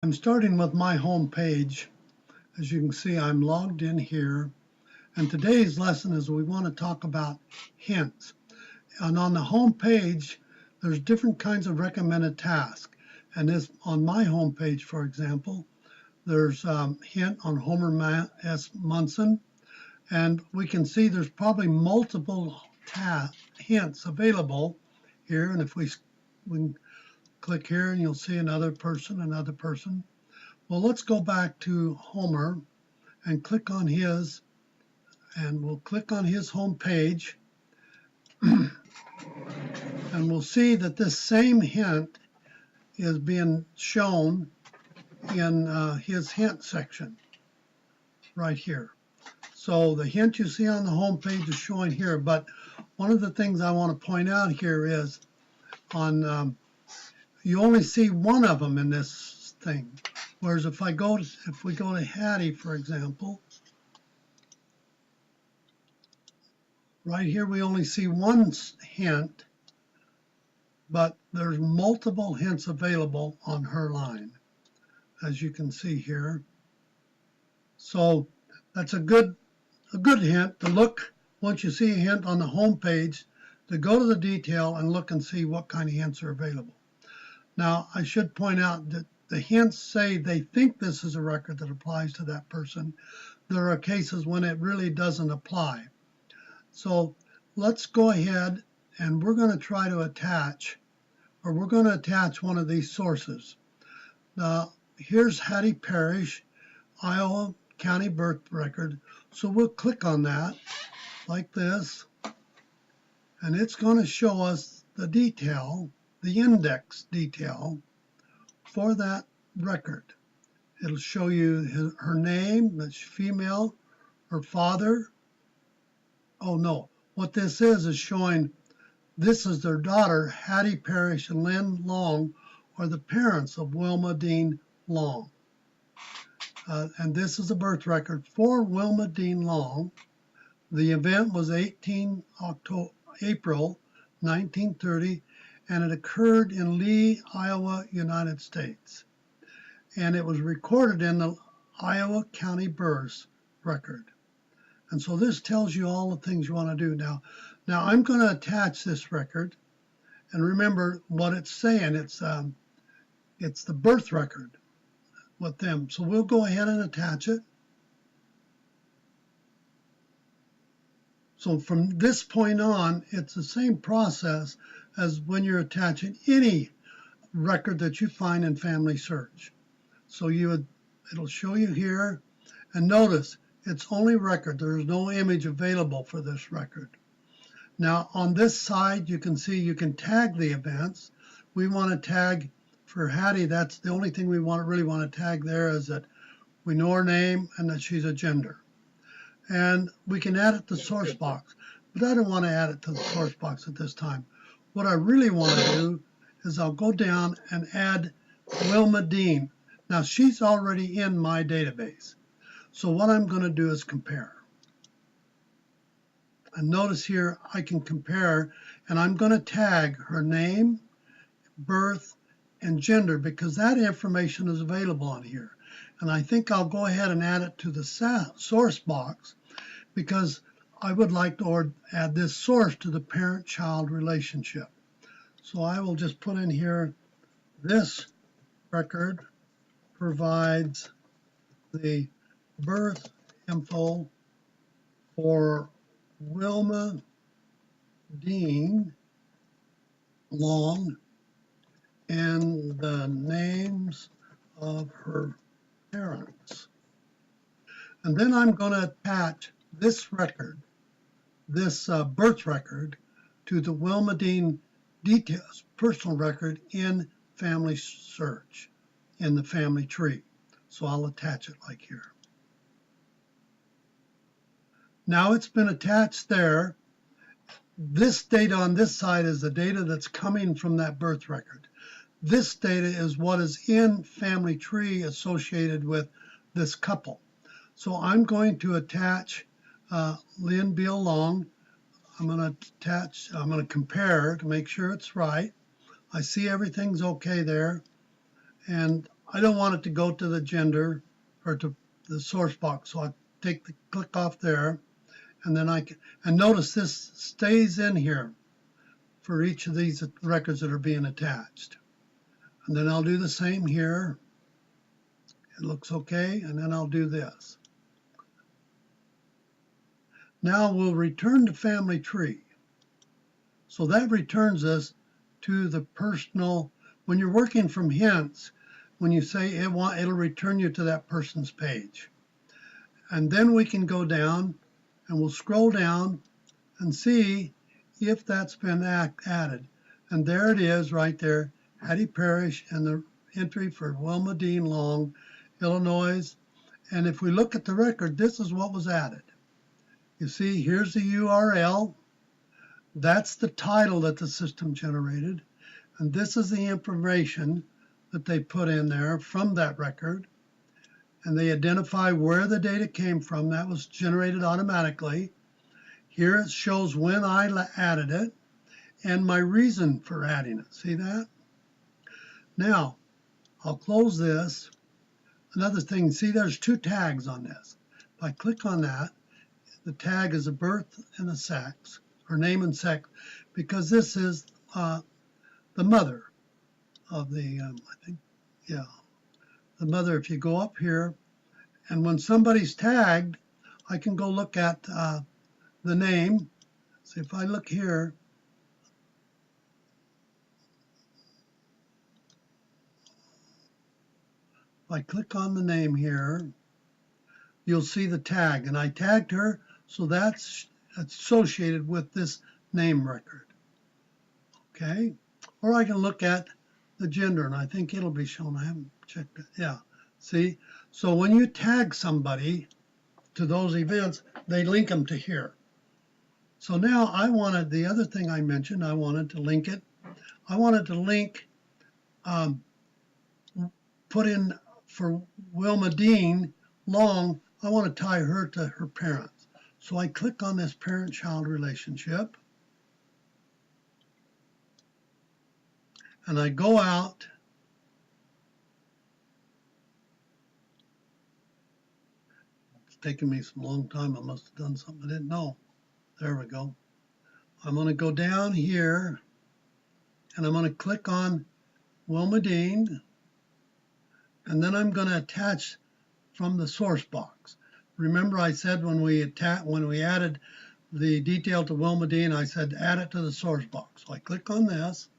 I'm starting with my home page. As you can see, I'm logged in here. And today's lesson is we want to talk about hints. And on the home page, there's different kinds of recommended tasks. And this on my home page, for example, there's hint on Homer S. Munson. And we can see there's probably multiple hints available here. And if we can click here and you'll see another person. Well, let's go back to Homer and click on his, and we'll click on his home page. And we'll see that this same hint is being shown in his hint section right here. So the hint you see on the home page is showing here, but one of the things I want to point out here is on you only see one of them in this thing. Whereas if we go to Hattie, for example, right here we only see one hint, but there's multiple hints available on her line, as you can see here. So that's a good hint to look once you see a hint on the home page, to go to the detail and look and see what kind of hints are available. Now, I should point out that the hints say they think this is a record that applies to that person. There are cases when it really doesn't apply. So let's go ahead and we're going to try to attach, or we're going to attach one of these sources. Now, here's Hattie Parrish, Iowa County birth record. So we'll click on that like this, and it's going to show us the detail, the index detail for that record. It'll show you her name, that's female, her father. Oh no, what this is showing this is their daughter, Hattie Parrish and Lynn Long, are the parents of Wilma Dean Long. And this is a birth record for Wilma Dean Long. The event was 18 April 1930, and it occurred in Lee, Iowa, United States. And it was recorded in the Iowa County birth record. And so this tells you all the things you want to do. Now I'm going to attach this record, and remember what it's saying. It's the birth record with them. So we'll go ahead and attach it. So from this point on, it's the same process as when you're attaching any record that you find in FamilySearch. So it'll show you here, and notice it's only record. There is no image available for this record. Now on this side, you can see you can tag the events. We want to tag for Hattie. That's the only thing we really want to tag there, is that we know her name and that she's a gender. And we can add it to the source box, but I don't want to add it to the source box at this time. What I really want to do is I'll go down and add Wilma Dean. Now she's already in my database. So what I'm going to do is compare. And notice here I can compare, and I'm going to tag her name, birth, and gender, because that information is available on here. And I think I'll go ahead and add it to the source box, because I would like to add this source to the parent-child relationship. So I will just put in here, this record provides the birth info for Wilma Dean Long and the names of her parents. And then I'm going to attach this record, this birth record, to the Wilma Dean details personal record in FamilySearch, in the family tree. So I'll attach it like here. Now it's been attached there. This data on this side is the data that's coming from that birth record. This data is what is in family tree associated with this couple. So I'm going to attach Lynn Beal Long. I'm going to compare to make sure it's right. I see everything's okay there. And I don't want it to go to the gender or to the source box. So I take the click off there, and then I can, and notice this stays in here for each of these records that are being attached. And then I'll do the same here. It looks okay, and then I'll do this. Now we'll return to family tree. So that returns us to the personal. When you're working from hints, when you say it'll return you to that person's page. And then we can go down and we'll scroll down and see if that's been added. And there it is right there, Hattie Parrish, and the entry for Wilma Dean Long, Illinois. And if we look at the record, this is what was added. You see, here's the URL. That's the title that the system generated. And this is the information that they put in there from that record. And they identify where the data came from. That was generated automatically. Here it shows when I added it and my reason for adding it. See that? Now, I'll close this. Another thing, see there's two tags on this. If I click on that, the tag is a birth and a sex, or name and sex, because this is the mother of the, I think, yeah, the mother. If you go up here, and when somebody's tagged, I can go look at the name. See, if I look here, if I click on the name here, you'll see the tag, and I tagged her, so that's associated with this name record. Okay, or I can look at the gender, and I think it'll be shown. I haven't checked it. Yeah, see, so when you tag somebody to those events, they link them to here. So now I wanted, the other thing I mentioned, I wanted to link it. I wanted to link, put in for Wilma Dean Long, I want to tie her to her parents. So I click on this parent-child relationship. And I go out. It's taken me some long time. I must have done something I didn't know. There we go. I'm going to go down here and I'm going to click on Wilma Dean, and then I'm going to attach from the source box. Remember I said when we added the detail to Wilma Dean, I said add it to the source box. So I click on this,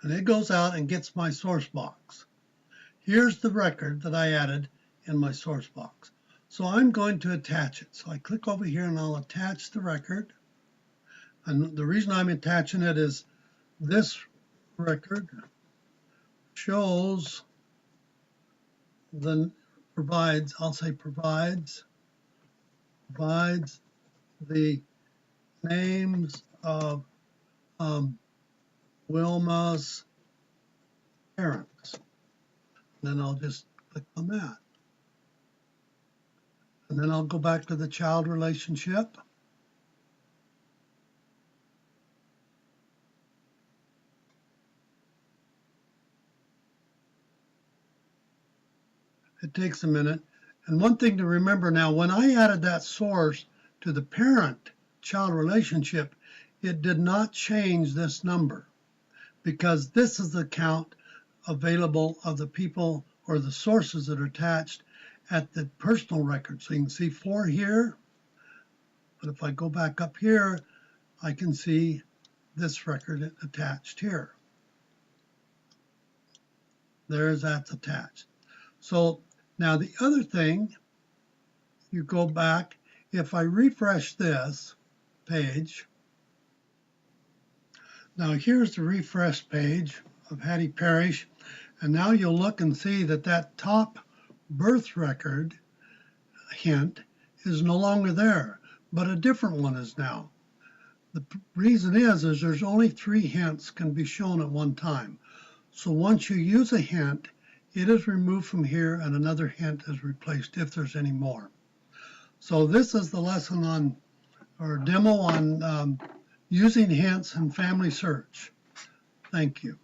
and it goes out and gets my source box. Here's the record that I added in my source box. So I'm going to attach it. So I click over here and I'll attach the record. And the reason I'm attaching it is this record shows provides the names of Wilma's parents. And then I'll just click on that. And then I'll go back to the child relationship. It takes a minute. And one thing to remember now, when I added that source to the parent-child relationship, it did not change this number because this is the count available of the people or the sources that are attached at the personal record. So you can see 4 here, but if I go back up here, I can see this record attached here. There's that's attached. So now the other thing, you go back, if I refresh this page, now here's the refresh page of Hattie Parrish, and now you'll look and see that that top birth record hint is no longer there, but a different one is now. The reason is there's only 3 hints can be shown at one time. So once you use a hint, it is removed from here and another hint is replaced if there's any more. So this is the lesson on, or demo on using hints in FamilySearch. Thank you.